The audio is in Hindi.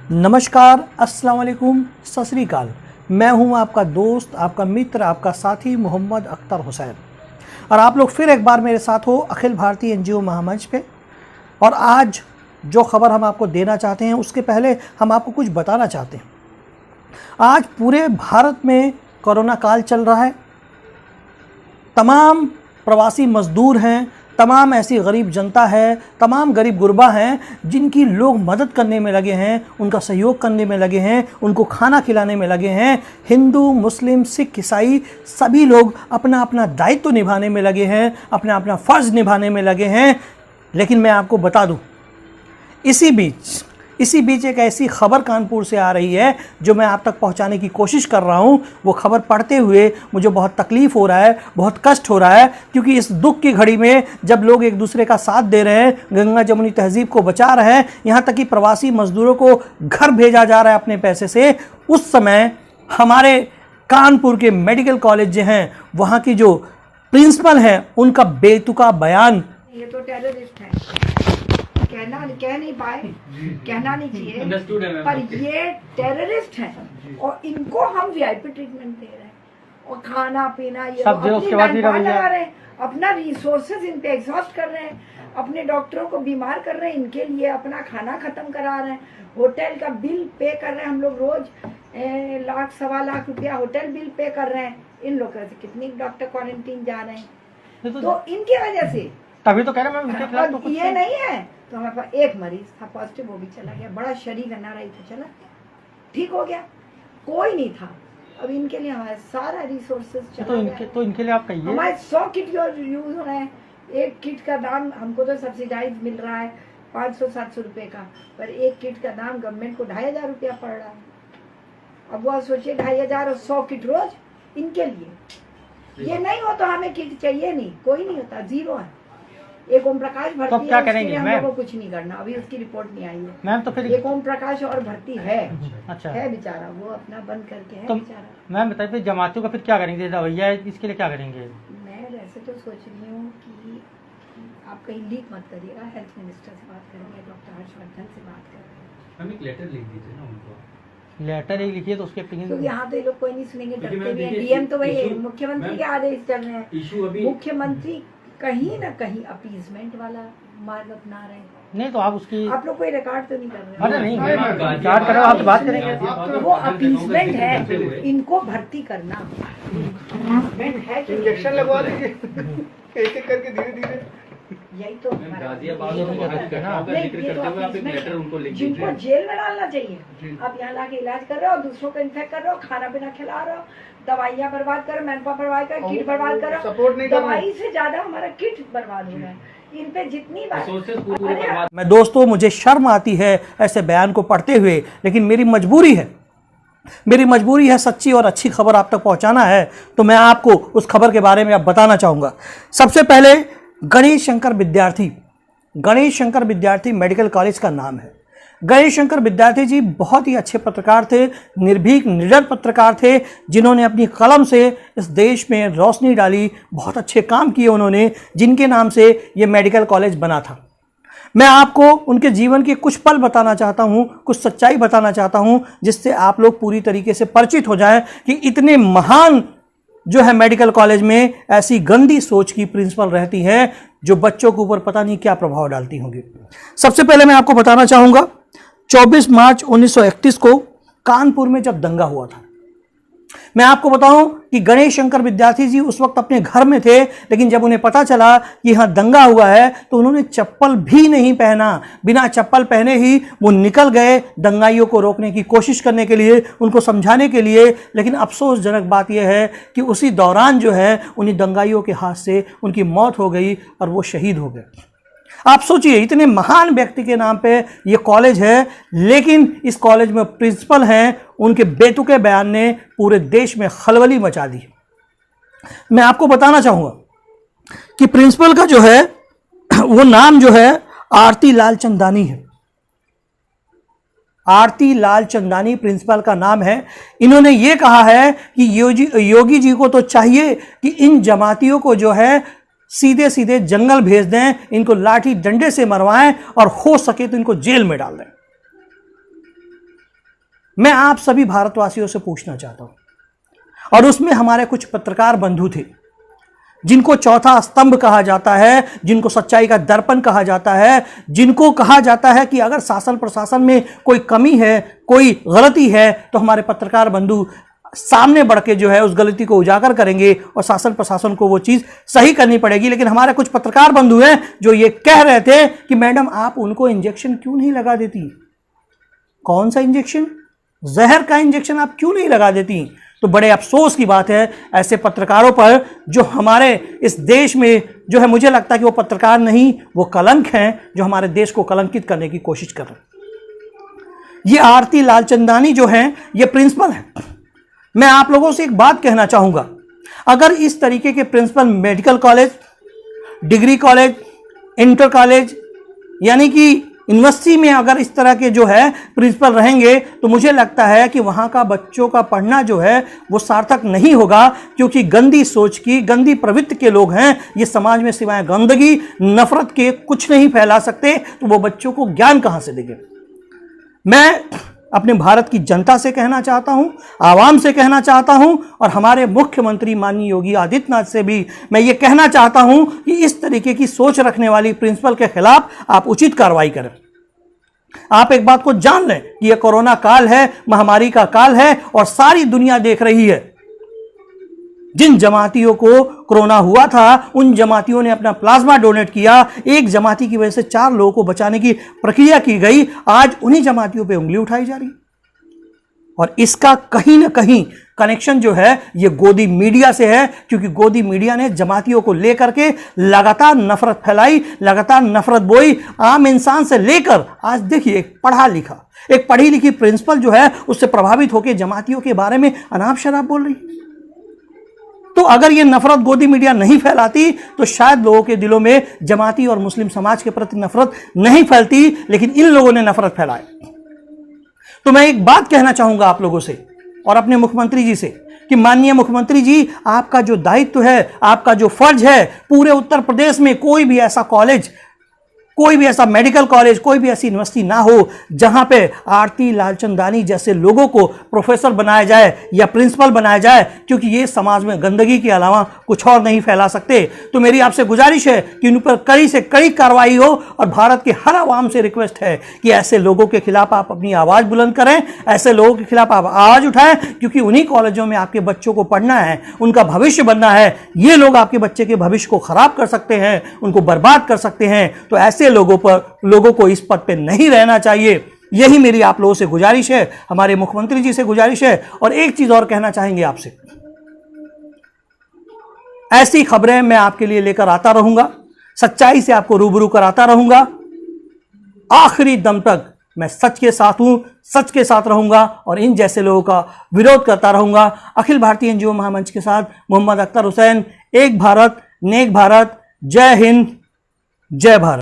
नमस्कार, अस्सलाम वालेकुम, सत श्री अकाल। मैं हूं आपका दोस्त, आपका मित्र, आपका साथी मोहम्मद अख्तर हुसैन और आप लोग फिर एक बार मेरे साथ हो अखिल भारतीय एनजीओ महामंच पे। और आज जो खबर हम आपको देना चाहते हैं उसके पहले हम आपको कुछ बताना चाहते हैं। आज पूरे भारत में कोरोना काल चल रहा है। तमाम प्रवासी मज़दूर हैं, तमाम ऐसी गरीब जनता है, तमाम गरीब गुरबा हैं जिनकी लोग मदद करने में लगे हैं, उनका सहयोग करने में लगे हैं, उनको खाना खिलाने में लगे हैं। हिंदू, मुस्लिम, सिख, ईसाई सभी लोग अपना अपना दायित्व निभाने में लगे हैं, अपना अपना फ़र्ज़ निभाने में लगे हैं। लेकिन मैं आपको बता दूं, इसी बीच एक ऐसी खबर कानपुर से आ रही है जो मैं आप तक पहुंचाने की कोशिश कर रहा हूं। वो खबर पढ़ते हुए मुझे बहुत तकलीफ़ हो रहा है, बहुत कष्ट हो रहा है, क्योंकि इस दुख की घड़ी में जब लोग एक दूसरे का साथ दे रहे हैं, गंगा जमुनी तहज़ीब को बचा रहे हैं, यहाँ तक कि प्रवासी मज़दूरों को घर भेजा जा रहा है अपने पैसे से, उस समय हमारे कानपुर के मेडिकल कॉलेज जो हैं वहाँ की जो प्रिंसिपल हैं उनका बेतुका बयान। ये तो टेररिस्ट है, कह नहीं पाए, कहना नहीं चाहिए, पर ये टेररिस्ट हैं और इनको हम वीआईपी ट्रीटमेंट दे रहे हैं और खाना पीना ये सब उसके बाद लगा रहे हैं, अपना रिसोर्सेज इन पे एग्जॉस्ट कर रहे हैं, अपने डॉक्टरों को बीमार कर रहे हैं, इनके लिए अपना खाना खत्म करा रहे हैं, होटल का बिल पे कर रहे हैं। हम लोग रोज लाख सवा लाख रुपया होटल बिल पे कर रहे हैं। इन लोगों से कितनी डॉक्टर क्वारंटीन जा रहे हैं, तो इनकी वजह से तभी तो कह रहे हैं तो ये नहीं है। तो हमारे पास एक मरीज था पॉजिटिव, वो भी चला गया, बड़ा शरीर एनआरआई था, चला ठीक हो गया, कोई नहीं था। अब इनके लिए हमारे सारा रिसोर्सेज तो इनके लिए आप कहिए, हमारे 100 किट यूज हो रहे हैं। एक किट का दाम हमको तो सब्सिडाइज मिल रहा है 500-700 रुपए का, पर एक किट का दाम गवर्नमेंट को 2500 रुपया पड़ रहा है। अब वो सोचिए 2500 और 100 किट रोज इनके लिए। ये नहीं हो तो हमें किट चाहिए नहीं, कोई नहीं होता, जीरो है। एक ओम प्रकाश भर्ती तो क्या करेंगे हम लोगों को कुछ नहीं करना, अभी उसकी रिपोर्ट नहीं आई है मैम। तो फिर एक ओम प्रकाश और भर्ती है, अच्छा है बेचारा, वो अपना बंद करके है तो बेचारा। मैम बताइए फिर जमातियों का फिर क्या करेंगे, भैया इसके लिए क्या करेंगे? मैं वैसे तो सोच रही हूँ कि आप कहीं लीक मत करिएगा, हेल्थ मिनिस्टर से बात करेंगे, डॉक्टर हर्षवर्धन से बात करेंगे। हम एक लेटर लिख दीजिए ना उनको, लेटर ही लिखिए तो उसके क्योंकि यहाँ तो ये लोग कोई नहीं सुनेंगे, डरते भी हैं। डीएम तो वही मुख्यमंत्री के आदेश चल रहे हैं, मुख्यमंत्री कहीं ना कहीं अपीजमेंट वाला मार्ग अपना रहे हैं। नहीं तो आप उसकी, आप लोग कोई रिकॉर्ड तो नहीं कर रहे? अरे नहीं रिकॉर्ड करो, आप बात करेंगे। वो अपीजमेंट है, इनको भर्ती करना है कि इंजेक्शन लगवा देंगे एक एक करके धीरे धीरे। यही तो गाजियाबाद का जिक्र करते हुए आप एक लेटर उनको लिख दीजिए। जिनको जेल में डालना चाहिए, आप यहाँ लाके इलाज कर रहे हो, दूसरों को इन्फेक्ट कर रहे हो, खाना पीना खिला रहे हो, दवाइयाँ बर्बाद करो, मैनपावर बर्बाद करो, किट बर्बाद करो, सपोर्ट नहीं दवाई से ज्यादा हमारा किट बर्बाद हो रहा है। इन पे जितनी बार मैं दोस्तों, मुझे शर्म आती है ऐसे बयान को पढ़ते हुए, लेकिन मेरी मजबूरी है सच्ची और अच्छी खबर आप तक पहुंचाना है। तो मैं आपको उस खबर के बारे में अब बताना चाहूँगा। सबसे पहले गणेश शंकर विद्यार्थी मेडिकल कॉलेज का नाम है। गणेश शंकर विद्यार्थी जी बहुत ही अच्छे पत्रकार थे, निर्भीक निडर पत्रकार थे, जिन्होंने अपनी कलम से इस देश में रोशनी डाली, बहुत अच्छे काम किए उन्होंने, जिनके नाम से ये मेडिकल कॉलेज बना था। मैं आपको उनके जीवन के कुछ पल बताना चाहता हूँ, कुछ सच्चाई बताना चाहता हूँ, जिससे आप लोग पूरी तरीके से परिचित हो जाएं कि इतने महान जो है मेडिकल कॉलेज में ऐसी गंदी सोच की प्रिंसिपल रहती हैं जो बच्चों के ऊपर पता नहीं क्या प्रभाव डालती होंगी। सबसे पहले मैं आपको बताना चाहूँगा, 24 मार्च 1931 को कानपुर में जब दंगा हुआ था, मैं आपको बताऊं कि गणेश शंकर विद्यार्थी जी उस वक्त अपने घर में थे, लेकिन जब उन्हें पता चला कि यहाँ दंगा हुआ है तो उन्होंने चप्पल भी नहीं पहना, बिना चप्पल पहने ही वो निकल गए दंगाइयों को रोकने की कोशिश करने के लिए, उनको समझाने के लिए। लेकिन अफसोसजनक बात यह है कि उसी दौरान जो है उन्हीं दंगाइयों के हाथ से उनकी मौत हो गई और वो शहीद हो गए। आप सोचिए, इतने महान व्यक्ति के नाम पे ये कॉलेज है, लेकिन इस कॉलेज में प्रिंसिपल हैं, उनके बेतुके बयान ने पूरे देश में खलबली मचा दी। मैं आपको बताना चाहूँगा कि प्रिंसिपल का जो है वो नाम जो है आरती लाल चंदानी है। आरती लाल चंदानी प्रिंसिपल का नाम है। इन्होंने ये कहा है कि योगी जी को तो चाहिए कि इन जमातियों को जो है सीधे सीधे जंगल भेज दें, इनको लाठी डंडे से मरवाएं और हो सके तो इनको जेल में डाल दें। मैं आप सभी भारतवासियों से पूछना चाहता हूं, और उसमें हमारे कुछ पत्रकार बंधु थे जिनको चौथा स्तंभ कहा जाता है, जिनको सच्चाई का दर्पण कहा जाता है, जिनको कहा जाता है कि अगर शासन प्रशासन में कोई कमी है, कोई गलती है, तो हमारे पत्रकार बंधु सामने बढ़ के जो है उस गलती को उजागर करेंगे और शासन प्रशासन को वो चीज़ सही करनी पड़ेगी। लेकिन हमारे कुछ पत्रकार बंधु हैं जो ये कह रहे थे कि मैडम आप उनको इंजेक्शन क्यों नहीं लगा देती। कौन सा इंजेक्शन? जहर का इंजेक्शन आप क्यों नहीं लगा देती? तो बड़े अफसोस की बात है ऐसे पत्रकारों पर जो हमारे इस देश में जो है, मुझे लगता है कि वो पत्रकार नहीं, वो कलंक हैं जो हमारे देश को कलंकित करने की कोशिश कर रहे हैं। ये आरती लालचंदानी जो हैं ये प्रिंसिपल हैं। मैं आप लोगों से एक बात कहना चाहूँगा, अगर इस तरीके के principal medical college, degree college, inter college यानी कि यूनिवर्सिटी में अगर इस तरह के जो है प्रिंसिपल रहेंगे तो मुझे लगता है कि वहाँ का बच्चों का पढ़ना जो है वो सार्थक नहीं होगा, क्योंकि गंदी सोच की, गंदी प्रवृत्ति के लोग हैं। ये समाज में सिवाय गंदगी, नफरत के कुछ नहीं फैला सकते, तो वो बच्चों को ज्ञान कहाँ से देंगे। मैं अपने भारत की जनता से कहना चाहता हूं, आवाम से कहना चाहता हूं, और हमारे मुख्यमंत्री माननीय योगी आदित्यनाथ से भी मैं ये कहना चाहता हूं कि इस तरीके की सोच रखने वाली प्रिंसिपल के खिलाफ आप उचित कार्रवाई करें। आप एक बात को जान लें कि यह कोरोना काल है, महामारी का काल है, और सारी दुनिया देख रही है। जिन जमातियों को कोरोना हुआ था उन जमातियों ने अपना प्लाज्मा डोनेट किया। एक जमाती की वजह से 4 लोगों को बचाने की प्रक्रिया की गई। आज उन्हीं जमातियों पे उंगली उठाई जा रही, और इसका कहीं ना कहीं कनेक्शन जो है ये गोदी मीडिया से है, क्योंकि गोदी मीडिया ने जमातियों को लेकर के लगातार नफरत फैलाई, लगातार नफरत बोई। आम इंसान से लेकर आज देखिए एक पढ़ी लिखी प्रिंसिपल जो है उससे प्रभावित होकर जमातियों के बारे में अनाप शनाप बोल रही। तो अगर ये नफरत गोदी मीडिया नहीं फैलाती तो शायद लोगों के दिलों में जमाती और मुस्लिम समाज के प्रति नफरत नहीं फैलती, लेकिन इन लोगों ने नफरत फैलाई। तो मैं एक बात कहना चाहूंगा आप लोगों से और अपने मुख्यमंत्री जी से कि माननीय मुख्यमंत्री जी, आपका जो दायित्व है, आपका जो फर्ज है, पूरे उत्तर प्रदेश में कोई भी ऐसा कॉलेज, कोई भी ऐसा मेडिकल कॉलेज, कोई भी ऐसी यूनिवर्सिटी ना हो जहां पे आरती लालचंदानी जैसे लोगों को प्रोफेसर बनाया जाए या प्रिंसिपल बनाया जाए, क्योंकि ये समाज में गंदगी के अलावा कुछ और नहीं फैला सकते। तो मेरी आपसे गुजारिश है कि इन पर कड़ी से कड़ी कार्रवाई हो, और भारत के हर आवाम से रिक्वेस्ट है कि ऐसे लोगों के खिलाफ आप अपनी आवाज़ बुलंद करें, ऐसे लोगों के खिलाफ आप आवाज़ उठाएं, क्योंकि उन्हीं कॉलेजों में आपके बच्चों को पढ़ना है, उनका भविष्य बनना है। ये लोग आपके बच्चे के भविष्य को खराब कर सकते हैं, उनको बर्बाद कर सकते हैं। तो ऐसे लोगों को इस पद पे नहीं रहना चाहिए। यही मेरी आप लोगों से गुजारिश है, हमारे मुख्यमंत्री जी से गुजारिश है। और एक चीज और कहना चाहेंगे आपसे, ऐसी खबरें मैं आपके लिए लेकर आता रहूंगा, सच्चाई से आपको रूबरू कराता रहूंगा। आखिरी दम तक मैं सच के साथ हूं, सच के साथ रहूंगा और इन जैसे लोगों का विरोध करता रहूंगा। अखिल भारतीय एनजीओ महामंच के साथ मोहम्मद अख्तर हुसैन, एक भारत नेक भारत। जय हिंद, जय भारत।